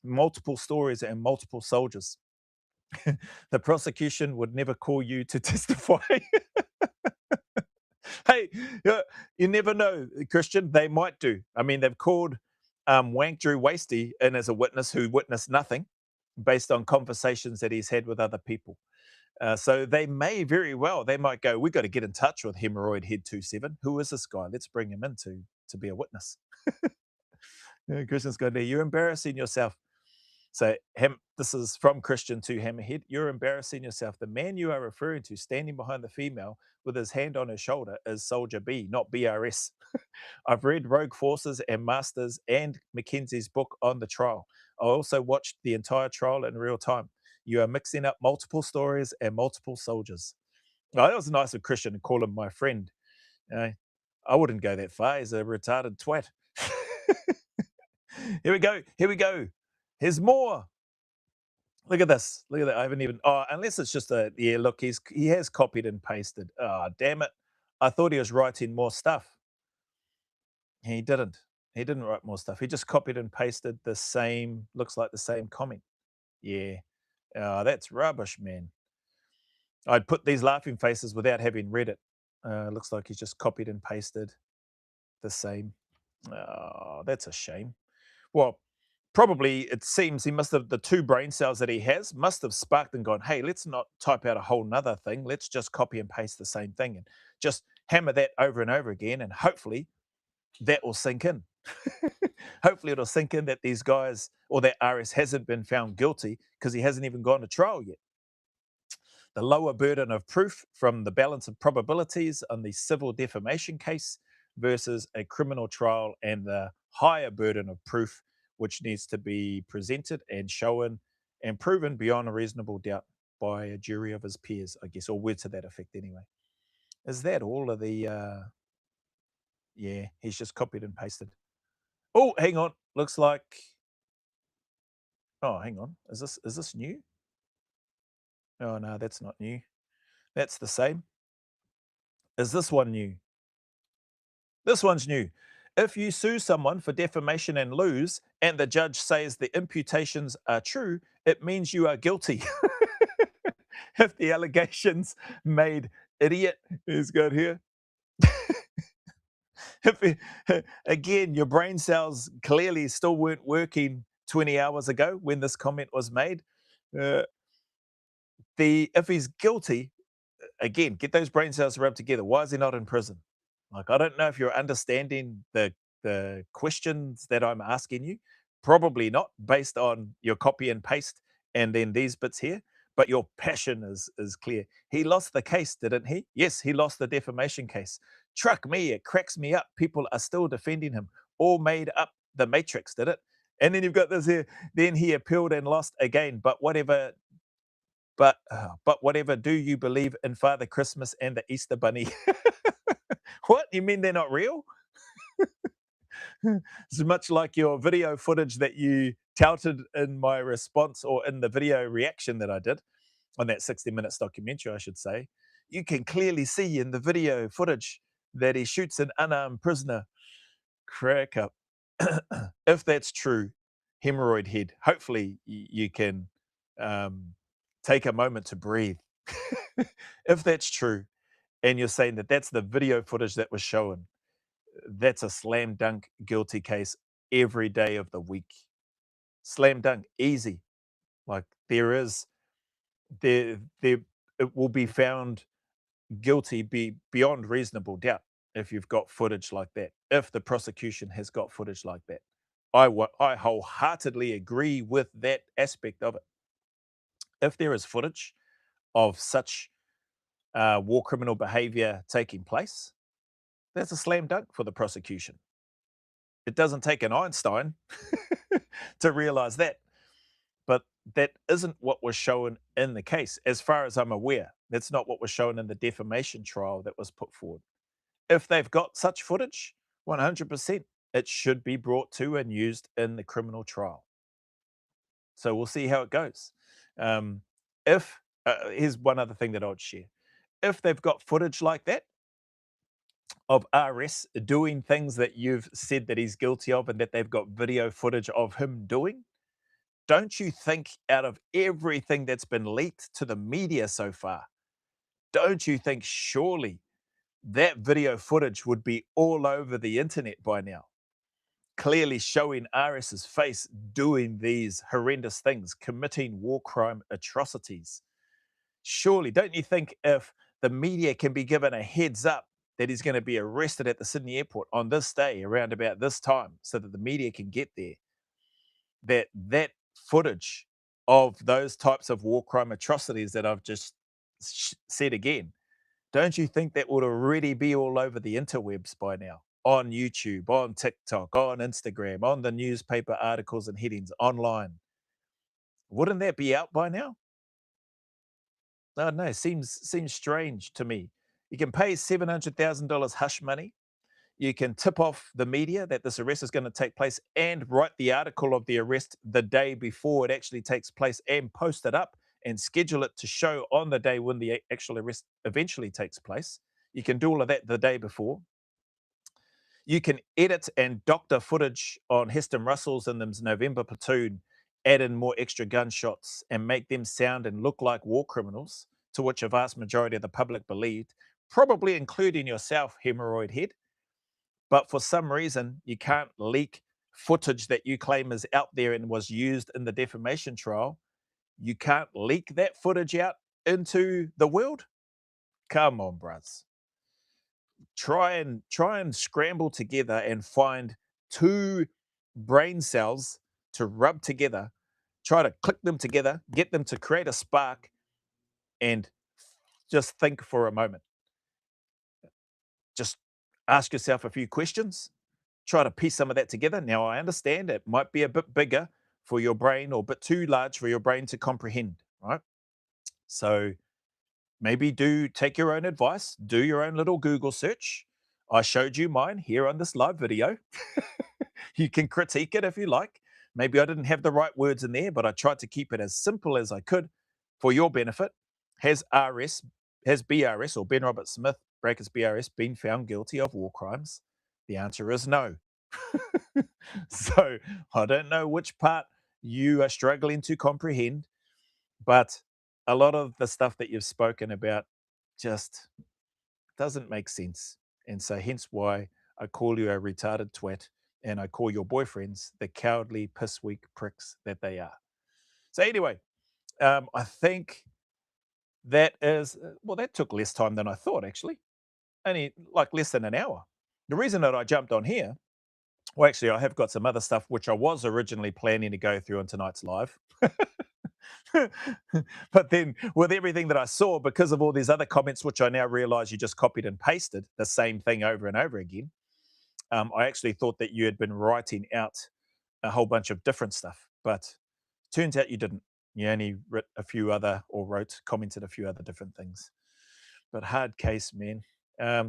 A: multiple stories and multiple soldiers. The prosecution would never call you to testify. Hey, you never know, Christian. They might do. I mean, they've called Wank Drew Wasty in as a witness who witnessed nothing based on conversations that he's had with other people. So they may very well, they might go, we've got to get in touch with Hemorrhoid Head 27. Who is this guy? Let's bring him in to be a witness. Christian's going there. You're embarrassing yourself. So this is from Christian to Hammerhead. You're embarrassing yourself. The man you are referring to standing behind the female with his hand on her shoulder is Soldier B, not BRS. I've read Rogue Forces and Masters and Mackenzie's book on the trial. I also watched the entire trial in real time. You are mixing up multiple stories and multiple soldiers. Oh, that was nice of Christian to call him my friend. I wouldn't go that far. He's a retarded twat. Here we go. Here we go. Here's more. Look at this. Look at that. I haven't even. Oh, unless it's just a. Yeah, look, he has copied and pasted. Oh, damn it. I thought he was writing more stuff. He didn't. He didn't write more stuff. He just copied and pasted the same, looks like the same comment. Yeah. Oh, that's rubbish, man. I'd put these laughing faces without having read it. Looks like he's just copied and pasted the same. Oh, that's a shame. Well, probably it seems he must have, the 2 brain cells that he has must have sparked and gone, hey, let's not type out a whole nother thing. Let's just copy and paste the same thing and just hammer that over and over again. And hopefully that will sink in. Hopefully it'll sink in that these guys, or that RS hasn't been found guilty because he hasn't even gone to trial yet. The lower burden of proof from the balance of probabilities on the civil defamation case versus a criminal trial, and the higher burden of proof which needs to be presented and shown and proven beyond a reasonable doubt by a jury of his peers, I guess, or words to that effect anyway. Is that all of the yeah, he's just copied and pasted. Oh, hang on. Looks like, oh, hang on. Is this new? Oh no, that's not new. That's the same. Is this one new? This one's new. If you sue someone for defamation and lose, and the judge says the imputations are true, it means you are guilty. If the allegations made idiot, who's got here? Again, your brain cells clearly still weren't working 20 hours ago when this comment was made. Uh, if he's guilty, again, get those brain cells rubbed together. Why is he not in prison? Like, I don't know if you're understanding the questions that I'm asking you. Probably not, based on your copy and paste and then these bits here. but your passion is clear. He lost the case, didn't he? Yes, he lost the defamation case. Truck me, it cracks me up. People are still defending him. All made up. The Matrix did it. And then you've got this here. Then he appealed and lost again. But whatever, do you believe in Father Christmas and the Easter Bunny? What? You mean they're not real? It's much like your video footage that you touted in my response, or in the video reaction that I did on that 60 Minutes documentary, I should say. You can clearly see in the video footage that he shoots an unarmed prisoner. Crack up. If that's true, hemorrhoid head, hopefully you can take a moment to breathe. If that's true, and you're saying that that's the video footage that was shown, that's a slam dunk guilty case every day of the week. Slam dunk, easy. Like there it will be found guilty beyond reasonable doubt if you've got footage like that. If the prosecution has got footage like that, I wholeheartedly agree with that aspect of it. If there is footage of such war criminal behavior taking place, that's a slam dunk for the prosecution. It doesn't take an Einstein to realize that. But that isn't what was shown in the case, as far as I'm aware. That's not what was shown in the defamation trial that was put forward. If they've got such footage, 100%, it should be brought to and used in the criminal trial. So we'll see how it goes. If Here's one other thing that I would share. If they've got footage like that of RS doing things that you've said that he's guilty of, and that they've got video footage of him doing, don't you think, out of everything that's been leaked to the media so far, don't you think surely that video footage would be all over the internet by now? Clearly showing RS's face doing these horrendous things, committing war crime atrocities. Surely, don't you think if the media can be given a heads up that he's going to be arrested at the Sydney airport on this day around about this time, so that the media can get there, that footage of those types of war crime atrocities that I've just said again, don't you think that would already be all over the interwebs by now? On YouTube, on TikTok, on Instagram, on the newspaper articles and headings, online. Wouldn't that be out by now? I don't know, seems strange to me. You can pay $700,000 hush money. You can tip off the media that this arrest is going to take place and write the article of the arrest the day before it actually takes place and post it up and schedule it to show on the day when the actual arrest eventually takes place. You can do all of that the day before. You can edit and doctor footage on Heston Russell's and them's November platoon, add in more extra gunshots and make them sound and look like war criminals, to which a vast majority of the public believed, probably including yourself, hemorrhoid head. But for some reason, you can't leak footage that you claim is out there and was used in the defamation trial. You can't leak that footage out into the world? Come on, bruz. Try and scramble together and find two brain cells to rub together. Try to click them together, get them to create a spark, and just think for a moment. Just ask yourself a few questions. Try to piece some of that together. Now, I understand it might be a bit bigger for your brain or a bit too large for your brain to comprehend, right? So maybe take your own advice, do your own little Google search. I showed you mine here on this live video. You can critique it if you like. Maybe I didn't have the right words in there, but I tried to keep it as simple as I could for your benefit. Has BRS, or Ben Robert Smith, brackets BRS, been found guilty of war crimes? The answer is no. So I don't know which part you are struggling to comprehend, but a lot of the stuff that you've spoken about just doesn't make sense. And so hence why I call you a retarded twat, and I call your boyfriends the cowardly, piss-weak pricks that they are. So anyway, I think that took less time than I thought, actually. Only like less than an hour. The reason that I jumped on here, well, actually, I have got some other stuff which I was originally planning to go through on tonight's live. But then with everything that I saw, because of all these other comments, which I now realize you just copied and pasted the same thing over and over again, I actually thought that you had been writing out a whole bunch of different stuff, but turns out you didn't. You only wrote a few other, or commented a few other different things. But hard case, man.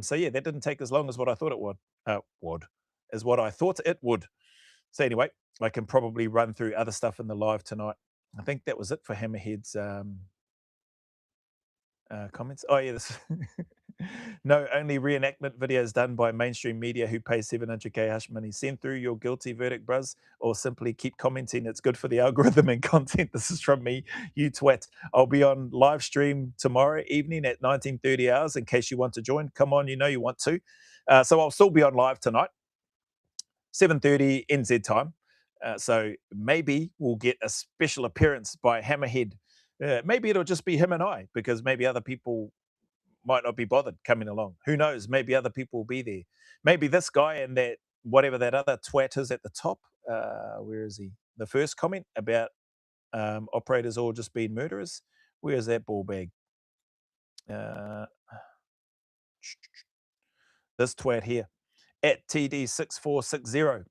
A: So yeah, that didn't take as long as what I thought it would, as what I thought it would. So anyway, I can probably run through other stuff in the live tonight. I think that was it for Hammerhead's comments. Oh yeah, this no, only reenactment videos done by mainstream media who pay 700k hush money. Send through your guilty verdict, bruz, or simply keep commenting. It's good for the algorithm and content. This is from me, you twat. I'll be on live stream tomorrow evening at 19:30 hours. In case you want to join, come on, you know you want to. So I'll still be on live tonight, 7:30 NZ time. So maybe we'll get a special appearance by Hammerhead. Maybe it'll just be him and I, because maybe other people might not be bothered coming along. Who knows? Maybe other people will be there. Maybe this guy and that whatever that other twat is at the top. Where is he? The first comment about operators all just being murderers. Where's that ball bag? This twat here at TD6460.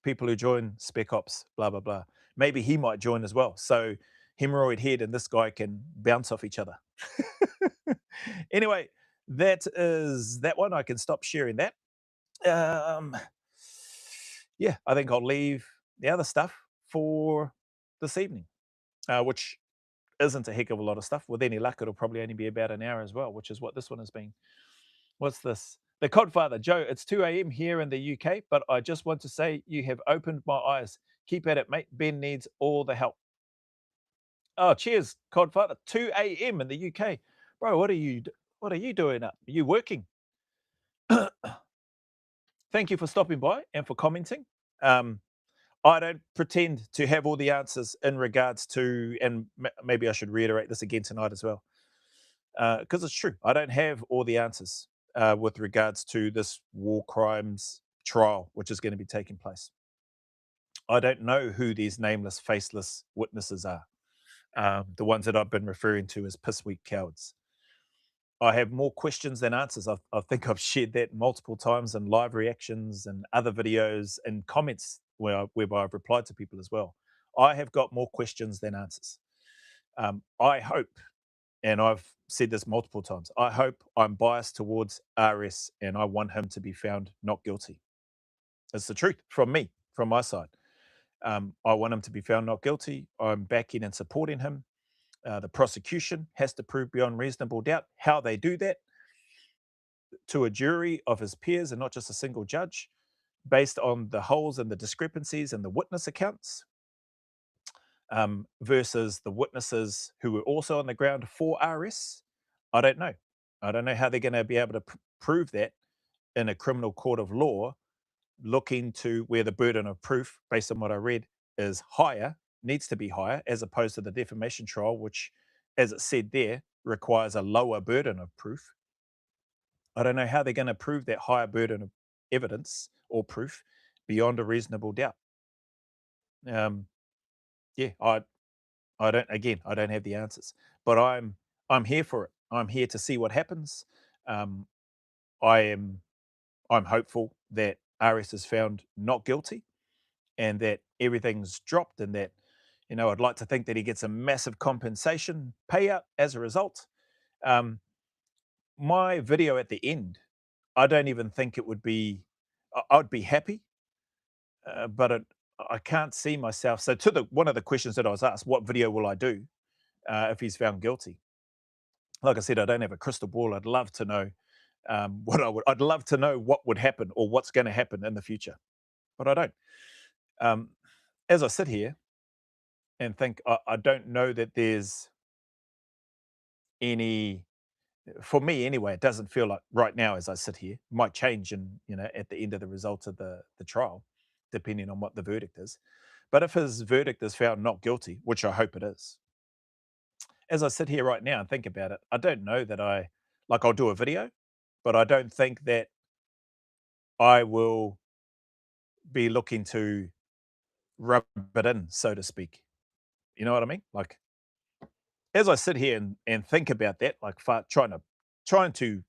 A: People who join Spec Ops, blah, blah, blah. Maybe he might join as well. So Hemorrhoid Head and this guy can bounce off each other. Anyway, that is that one. I can stop sharing that. Yeah, I think I'll leave the other stuff for this evening, which isn't a heck of a lot of stuff. With any luck, it'll probably only be about an hour as well, which is what this one has been. What's this? The Codfather, Joe, it's 2 a.m. here in the UK, but I just want to say you have opened my eyes. Keep at it, mate. Ben needs all the help. Oh, cheers, Codfather. 2 a.m. in the UK. Bro, what are you doing up? Are you working? Thank you for stopping by and for commenting. I don't pretend to have all the answers in regards to, and maybe I should reiterate this again tonight as well, because it's true. I don't have all the answers with regards to this war crimes trial, which is going to be taking place. I don't know who these nameless, faceless witnesses are, the ones that I've been referring to as piss weak cowards. I have more questions than answers. I think I've shared that multiple times in live reactions and other videos and comments whereby I've replied to people as well. I have got more questions than answers. I hope, and I've said this multiple times, I hope I'm biased towards RS and I want him to be found not guilty. It's the truth from me, from my side. I want him to be found not guilty. I'm backing and supporting him. The prosecution has to prove beyond reasonable doubt. How they do that to a jury of his peers and not just a single judge, based on the holes and the discrepancies in the witness accounts, versus the witnesses who were also on the ground for RS. I don't know. I don't know how they're going to be able to prove that in a criminal court of law, looking to where the burden of proof, based on what I read, is higher, needs to be higher, as opposed to the defamation trial, which, as it said there, requires a lower burden of proof. I don't know how they're going to prove that higher burden of evidence or proof beyond a reasonable doubt. Yeah, I don't. Again, I don't have the answers, but I'm here for it. I'm here to see what happens. Um, I'm hopeful that RS is found not guilty, and that everything's dropped, and that, I'd like to think that he gets a massive compensation payout as a result. My video at the end, I don't even think it would be. I'd be happy, but I can't see myself. So, to the one of the questions that I was asked, what video will I do if he's found guilty? Like I said, I don't have a crystal ball. I'd love to know what I would. I'd love to know what would happen or what's going to happen in the future, but I don't. As I sit here and think, I don't know that there's any. For me, anyway, it doesn't feel like right now, as I sit here, might change, and at the end of the results of the trial, depending on what the verdict is. But if his verdict is found not guilty, which I hope it is, as I sit here right now and think about it, I don't know that I'll do a video, but I don't think that I will be looking to rub it in, so to speak. You know what I mean? Like, as I sit here and think about that, like trying to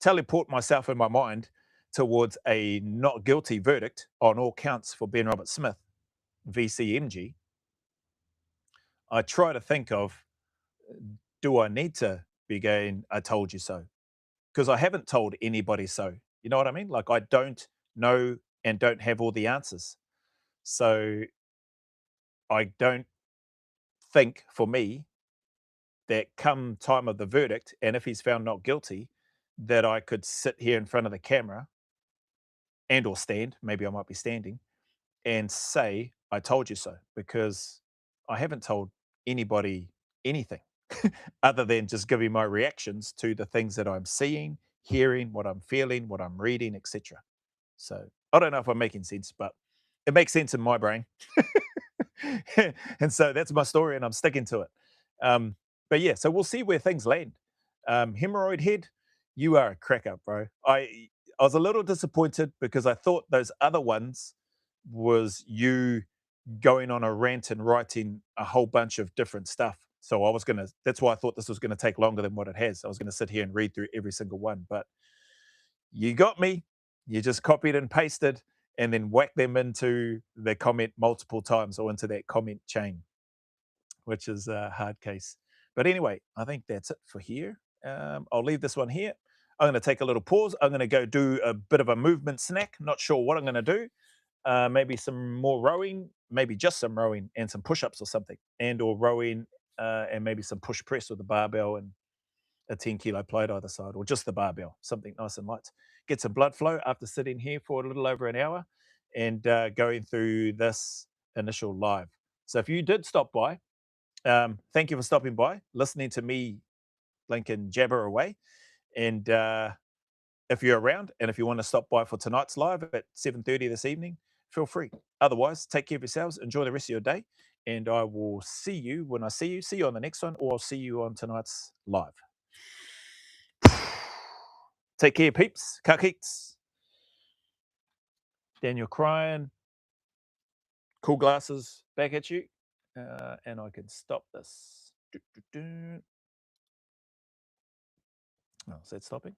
A: teleport myself in my mind towards a not guilty verdict on all counts for Ben Roberts-Smith, VCMG, I try to think of, do I need to be going, I told you so? Because I haven't told anybody so. You know what I mean? Like, I don't know and don't have all the answers. So I don't think, for me, that come time of the verdict, and if he's found not guilty, that I could sit here in front of the camera and or stand, maybe I might be standing, and say, I told you so, because I haven't told anybody anything other than just giving my reactions to the things that I'm seeing, hearing, what I'm feeling, what I'm reading, etc. So I don't know if I'm making sense, but it makes sense in my brain. And so that's my story, and I'm sticking to it. But yeah, so we'll see where things land. Hemorrhoid head, you are a cracker, bro. I was a little disappointed because I thought those other ones was you going on a rant and writing a whole bunch of different stuff. So that's why I thought this was gonna take longer than what it has. I was gonna sit here and read through every single one, but you got me. You just copied and pasted and then whacked them into the comment multiple times or into that comment chain, which is a hard case. But anyway, I think that's it for here. I'll leave this one here. I'm going to take a little pause. I'm going to go do a bit of a movement snack. Not sure what I'm going to do. Maybe some more rowing, maybe just some rowing and some push-ups or something, and or rowing and maybe some push press with a barbell and a 10-kilo plate either side, or just the barbell, something nice and light. Get some blood flow after sitting here for a little over an hour and going through this initial live. So if you did stop by, thank you for stopping by, listening to me blink and jabber away. And if you're around and if you want to stop by for tonight's live at 7:30 this evening, feel free. Otherwise, take care of yourselves. Enjoy the rest of your day. And I will see you when I see you. See you on the next one, or I'll see you on tonight's live. Take care, peeps. Kakeeks. Daniel crying. Cool glasses back at you. And I can stop this. Oh, is that stopping?